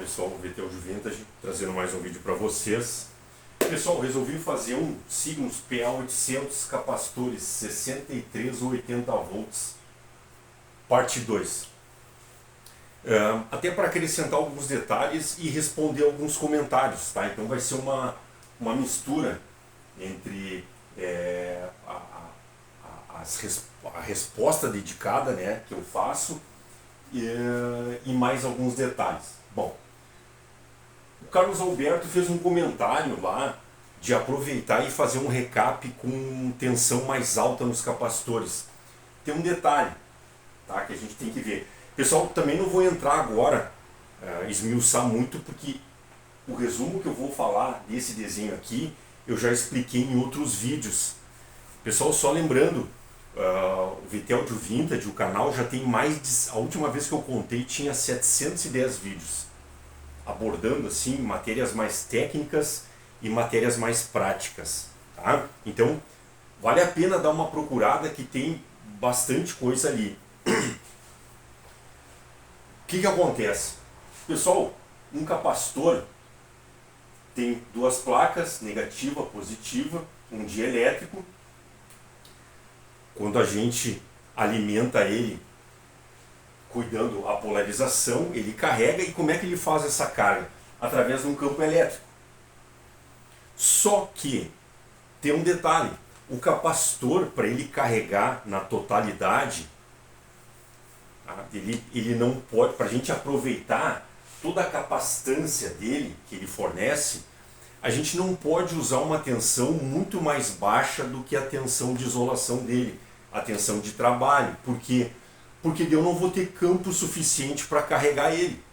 pessoal, Vitel de Vintage, trazendo mais um vídeo para vocês. Pessoal, resolvi fazer um Signus PA800 capacitores 63 ou 80 volts, parte 2. Até para acrescentar alguns detalhes e responder alguns comentários, tá? Então vai ser uma mistura entre a resposta dedicada, né, que eu faço e mais alguns detalhes. Bom, o Carlos Alberto fez um comentário lá de aproveitar e fazer um recap com tensão mais alta nos capacitores. Tem um detalhe, tá, que a gente tem que ver. Pessoal, também não vou entrar agora, esmiuçar muito, porque o resumo que eu vou falar desse desenho aqui, eu já expliquei em outros vídeos. Pessoal, só lembrando, o Vitel de Vintage, o canal já tem mais de... A última vez que eu contei tinha 710 vídeos, abordando assim matérias mais técnicas e matérias mais práticas, tá? Então, vale a pena dar uma procurada que tem bastante coisa ali. O que acontece? Pessoal, um capacitor tem duas placas, negativa, positiva, um dielétrico. Quando a gente alimenta ele, cuidando a polarização, ele carrega. E como é que ele faz essa carga? Através de um campo elétrico. Só que tem um detalhe: o capacitor, para ele carregar na totalidade, ele não pode, para a gente aproveitar toda a capacitância dele, que ele fornece, a gente não pode usar uma tensão muito mais baixa do que a tensão de isolação dele, a tensão de trabalho. Por quê? Porque eu não vou ter campo suficiente para carregar ele.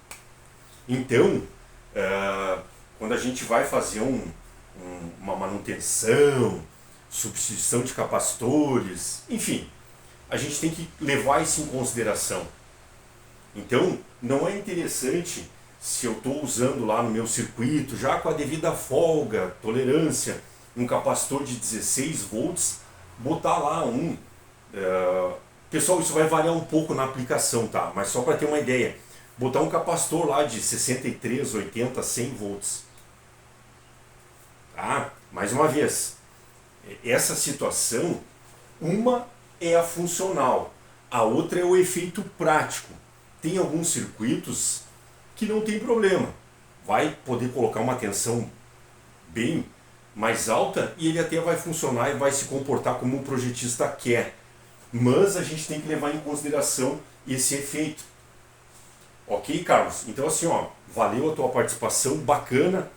Então, quando a gente vai fazer uma manutenção, substituição de capacitores, enfim, a gente tem que levar isso em consideração. Então, não é interessante, se eu estou usando lá no meu circuito, já com a devida folga, tolerância, um capacitor de 16 volts, botar lá pessoal, isso vai variar um pouco na aplicação, tá? Mas só para ter uma ideia, botar um capacitor lá de 63, 80, 100 volts. Tá? Mais uma vez, essa situação, uma é a funcional, a outra é o efeito prático. Tem alguns circuitos que não tem problema, vai poder colocar uma tensão bem mais alta e ele até vai funcionar e vai se comportar como o projetista quer. Mas a gente tem que levar em consideração esse efeito. Ok, Carlos? Então assim, ó, valeu a tua participação, bacana.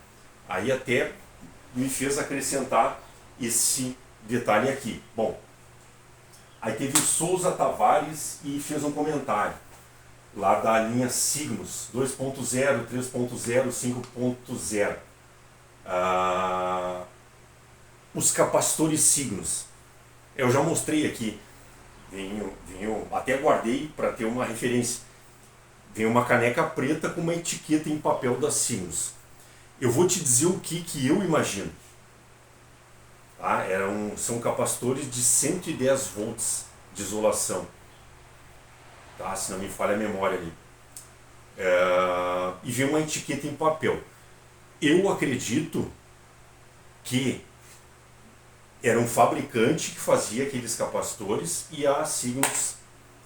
Aí até me fez acrescentar esse detalhe aqui. Bom, aí teve o Souza Tavares e fez um comentário lá da linha Signus 2.0, 3.0, 5.0. Os capacitores Signus. Eu já mostrei aqui. Até guardei para ter uma referência. Vem uma caneca preta com uma etiqueta em papel da Signus. Eu vou te dizer o que eu imagino. Tá? São capacitores de 110 volts de isolação. Tá? Se não me falha a memória ali. E vem uma etiqueta em papel. Eu acredito que era um fabricante que fazia aqueles capacitores e a Signus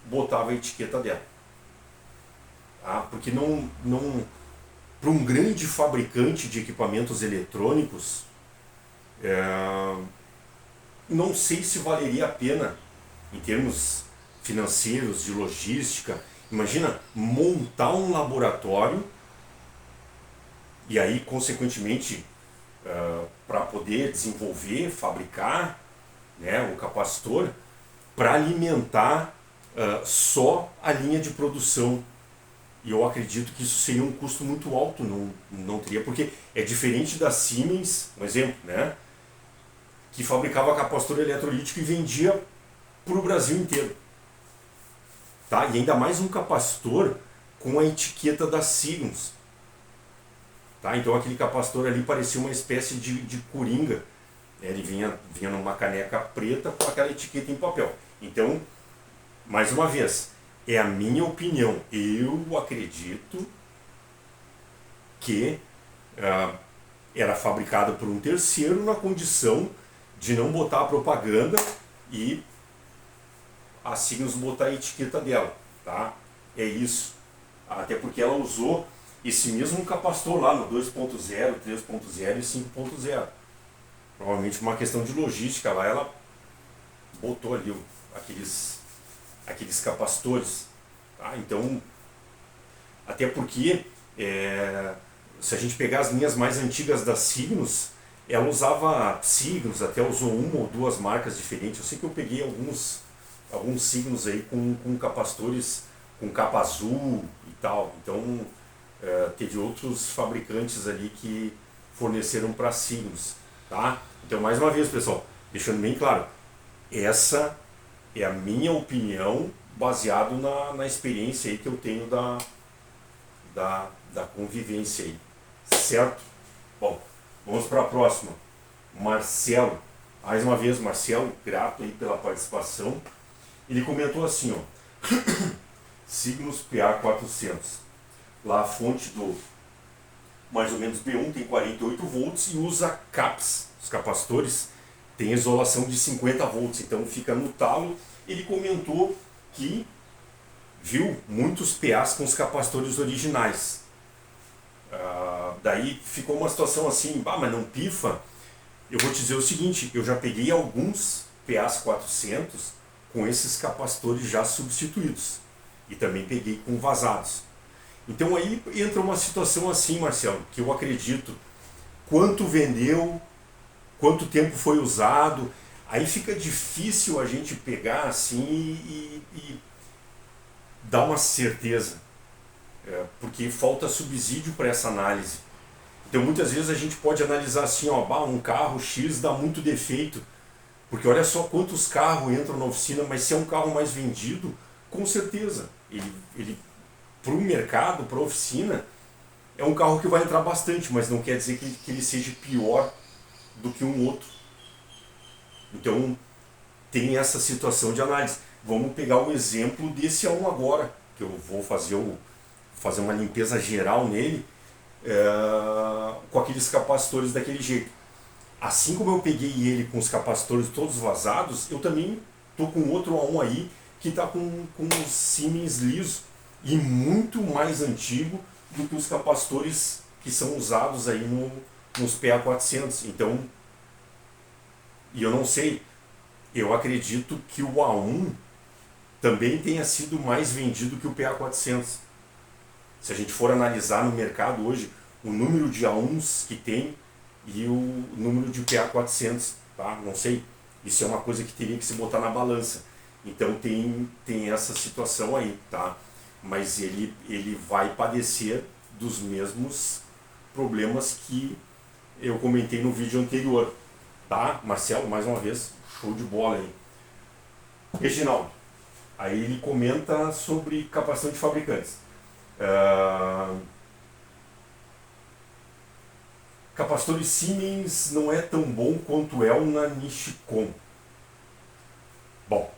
botava a etiqueta dela. Tá? Porque para um grande fabricante de equipamentos eletrônicos, não sei se valeria a pena, em termos financeiros, de logística. Imagina montar um laboratório e aí, consequentemente, para poder desenvolver, fabricar, né, o capacitor, para alimentar só a linha de produção. E eu acredito que isso seria um custo muito alto, não teria, porque é diferente da Siemens, um exemplo, né, que fabricava capacitor eletrolítico e vendia para o Brasil inteiro. Tá? E ainda mais um capacitor com a etiqueta da Siemens. Tá? Então aquele capacitor ali parecia uma espécie de coringa. Ele vinha numa caneca preta com aquela etiqueta em papel. Então, mais uma vez, é a minha opinião. Eu acredito que era fabricada por um terceiro na condição de não botar a propaganda e a Signus botar a etiqueta dela, tá? É isso. Até porque ela usou esse mesmo capacitor lá no 2.0, 3.0 e 5.0. Provavelmente uma questão de logística lá, ela botou ali aqueles capacitores, tá? Então, até porque se a gente pegar as linhas mais antigas da Signus, ela usava Signus, até usou uma ou duas marcas diferentes. Eu sei que eu peguei alguns Signus aí com capacitores com capa azul e tal. Então teve outros fabricantes ali que forneceram para Signus, tá? Então, mais uma vez, pessoal, deixando bem claro, essa é a minha opinião baseado na experiência aí que eu tenho da convivência aí, certo? Bom, vamos para a próxima. Marcelo, mais uma vez, Marcelo, grato aí pela participação. Ele comentou assim, ó, Signus PA400, lá a fonte do mais ou menos B1 tem 48 volts e usa CAPS, os capacitores tem isolação de 50 volts, então fica no talo. Ele comentou que viu muitos PAs com os capacitores originais. Daí ficou uma situação assim, mas não pifa? Eu vou te dizer o seguinte, eu já peguei alguns PAs 400 com esses capacitores já substituídos e também peguei com vazados. Então aí entra uma situação assim, Marcelo, que eu acredito, quanto vendeu, quanto tempo foi usado, aí fica difícil a gente pegar assim e dar uma certeza, porque falta subsídio para essa análise. Então muitas vezes a gente pode analisar assim, ó, um carro X dá muito defeito, porque olha só quantos carros entram na oficina, mas se é um carro mais vendido, com certeza, ele para o mercado, para a oficina, é um carro que vai entrar bastante, mas não quer dizer que ele seja pior do que um outro. Então tem essa situação de análise. Vamos pegar o exemplo desse A1 agora, que eu vou fazer uma limpeza geral nele, com aqueles capacitores daquele jeito. Assim como eu peguei ele com os capacitores todos vazados, eu também estou com outro A1 aí que está com os Siemens liso e muito mais antigo do que os capacitores que são usados aí nos PA400. Então, e eu não sei, eu acredito que o A1 também tenha sido mais vendido que o PA400. Se a gente for analisar no mercado hoje o número de A1s que tem e o número de PA400, tá? Não sei, isso é uma coisa que teria que se botar na balança. Então tem essa situação aí, tá? Mas ele vai padecer dos mesmos problemas que eu comentei no vídeo anterior, tá? Marcelo, mais uma vez, show de bola aí. Reginaldo, aí ele comenta sobre capacitação de fabricantes. Capacitor Siemens não é tão bom quanto é o na Nichicon. Bom,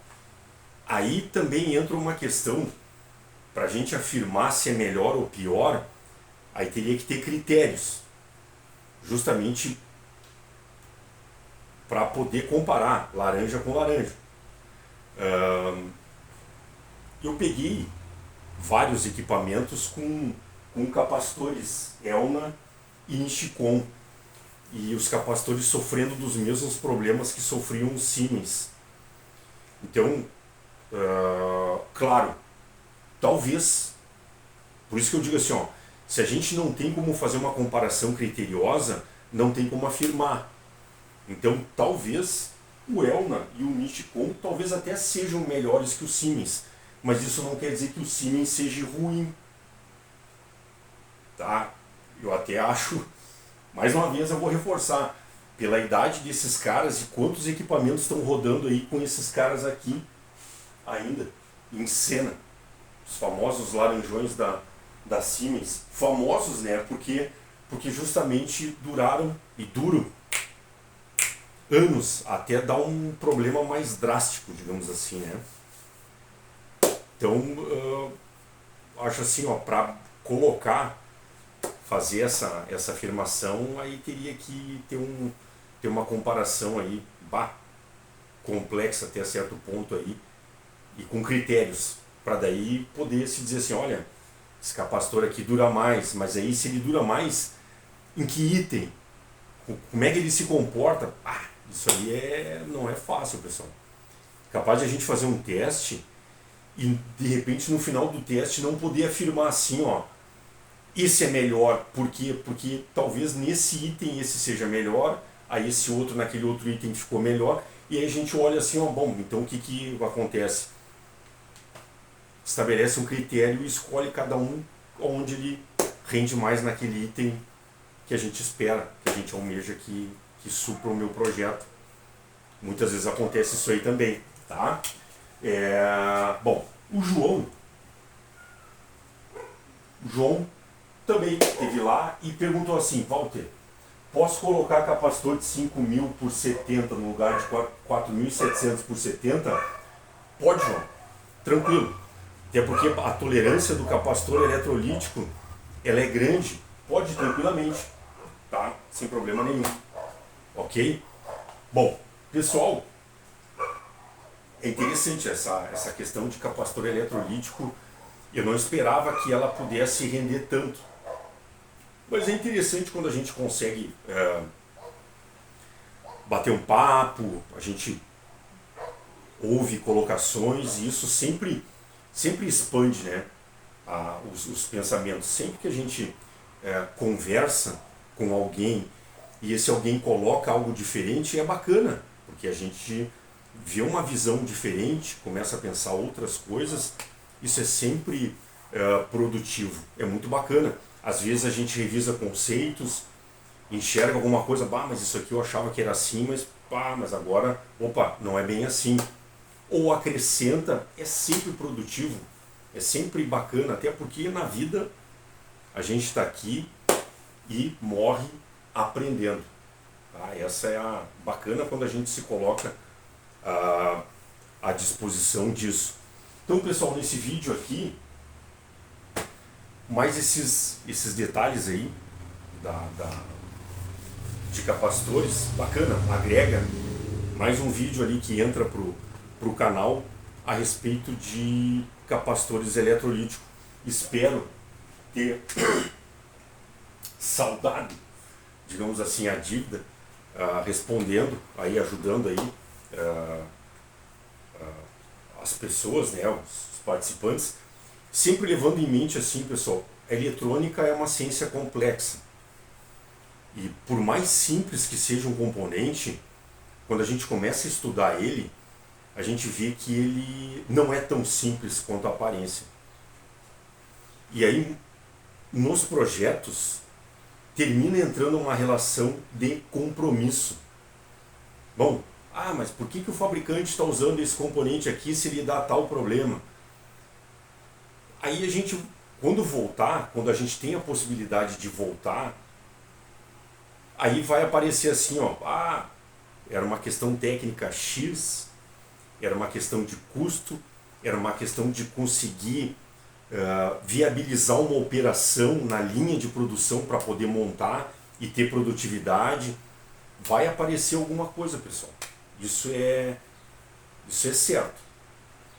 aí também entra uma questão, para a gente afirmar se é melhor ou pior, aí teria que ter critérios, justamente para poder comparar laranja com laranja. Eu peguei vários equipamentos com capacitores Elna e Nichicon, e os capacitores sofrendo dos mesmos problemas que sofriam os Siemens. Então, claro, talvez, por isso que eu digo assim, ó, se a gente não tem como fazer uma comparação criteriosa, não tem como afirmar. Então, talvez o Elna e o Nichicon talvez até sejam melhores que o Siemens, mas isso não quer dizer que o Siemens seja ruim, tá? Eu até acho, mais uma vez eu vou reforçar, pela idade desses caras e quantos equipamentos estão rodando aí com esses caras aqui ainda em cena, os famosos laranjões da Siemens, famosos, né? Porque justamente duraram e duram anos até dar um problema mais drástico, digamos assim, né? Então, acho assim, ó, para colocar, fazer essa afirmação, aí teria que ter uma comparação aí, complexa até certo ponto aí, e com critérios, para daí poder se dizer assim, olha, esse capacitor aqui dura mais, mas aí se ele dura mais, em que item? Como é que ele se comporta? Isso aí não é fácil, pessoal. Capaz de a gente fazer um teste e de repente no final do teste não poder afirmar assim, ó, esse é melhor, por quê? Porque talvez nesse item esse seja melhor, aí esse outro naquele outro item ficou melhor, e aí a gente olha assim, ó, bom, então o que acontece? Estabelece um critério e escolhe cada um onde ele rende mais naquele item que a gente espera, que a gente almeja que supra o meu projeto. Muitas vezes acontece isso aí também, tá? Bom, o João também esteve lá e perguntou assim, Walter, posso colocar capacitor de 5.000 por 70 no lugar de 4.700 por 70? Pode, João, tranquilo. Até porque a tolerância do capacitor eletrolítico ela é grande, pode tranquilamente, tá? Sem problema nenhum, ok? Bom, pessoal, é interessante essa questão de capacitor eletrolítico. Eu não esperava que ela pudesse render tanto. Mas é interessante quando a gente consegue bater um papo, a gente ouve colocações e isso sempre expande, né, os pensamentos. Sempre que a gente conversa com alguém e esse alguém coloca algo diferente, é bacana, porque a gente vê uma visão diferente, começa a pensar outras coisas. Isso é sempre produtivo, é muito bacana. Às vezes a gente revisa conceitos, enxerga alguma coisa, mas isso aqui eu achava que era assim, mas agora, não é bem assim. Ou acrescenta, é sempre produtivo, é sempre bacana, até porque na vida a gente está aqui e morre aprendendo. Tá? Essa é a bacana quando a gente se coloca à disposição disso. Então, pessoal, nesse vídeo aqui, mais esses detalhes aí de capacitores, bacana, agrega mais um vídeo ali que entra pro canal a respeito de capacitores eletrolíticos. Espero ter saldado, digamos assim, a dívida, respondendo, aí, ajudando aí as pessoas, né, os participantes, sempre levando em mente assim, pessoal, a eletrônica é uma ciência complexa. E por mais simples que seja um componente, quando a gente começa a estudar ele, a gente vê que ele não é tão simples quanto a aparência. E aí, nos projetos, termina entrando uma relação de compromisso. Bom, mas por que o fabricante está usando esse componente aqui se ele dá tal problema? Aí a gente, quando a gente tem a possibilidade de voltar, aí vai aparecer assim, era uma questão técnica X, era uma questão de custo, era uma questão de conseguir viabilizar uma operação na linha de produção para poder montar e ter produtividade. Vai aparecer alguma coisa, pessoal. Isso é certo.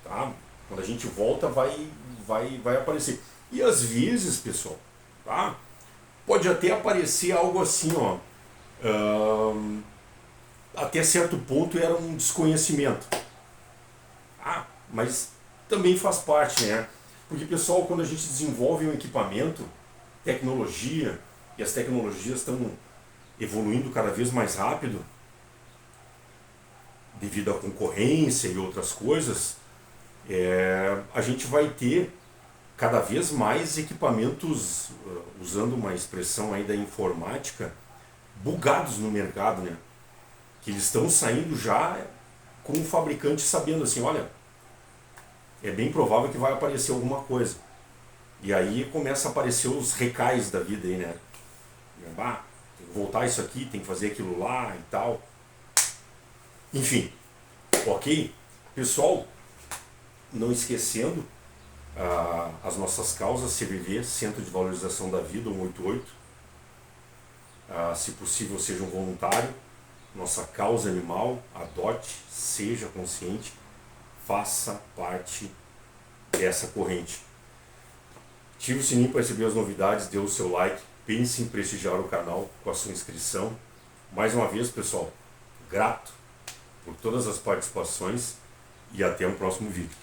Tá? Quando a gente volta, vai aparecer. E às vezes, pessoal, tá? Pode até aparecer algo assim, até certo ponto era um desconhecimento. Mas também faz parte, né? Porque, pessoal, quando a gente desenvolve um equipamento, tecnologia, e as tecnologias estão evoluindo cada vez mais rápido, devido à concorrência e outras coisas, a gente vai ter cada vez mais equipamentos, usando uma expressão aí da informática, bugados no mercado, né? Que eles estão saindo já com o fabricante sabendo assim, olha, é bem provável que vai aparecer alguma coisa. E aí começa a aparecer os recais da vida aí, né? Tem que voltar isso aqui, tem que fazer aquilo lá e tal. Enfim, ok? Pessoal, não esquecendo as nossas causas, CVV, Centro de Valorização da Vida, 188, se possível seja um voluntário, nossa causa animal, adote, seja consciente, faça parte dessa corrente. Ative o sininho para receber as novidades, dê o seu like, pense em prestigiar o canal com a sua inscrição. Mais uma vez, pessoal, grato por todas as participações e até o próximo vídeo.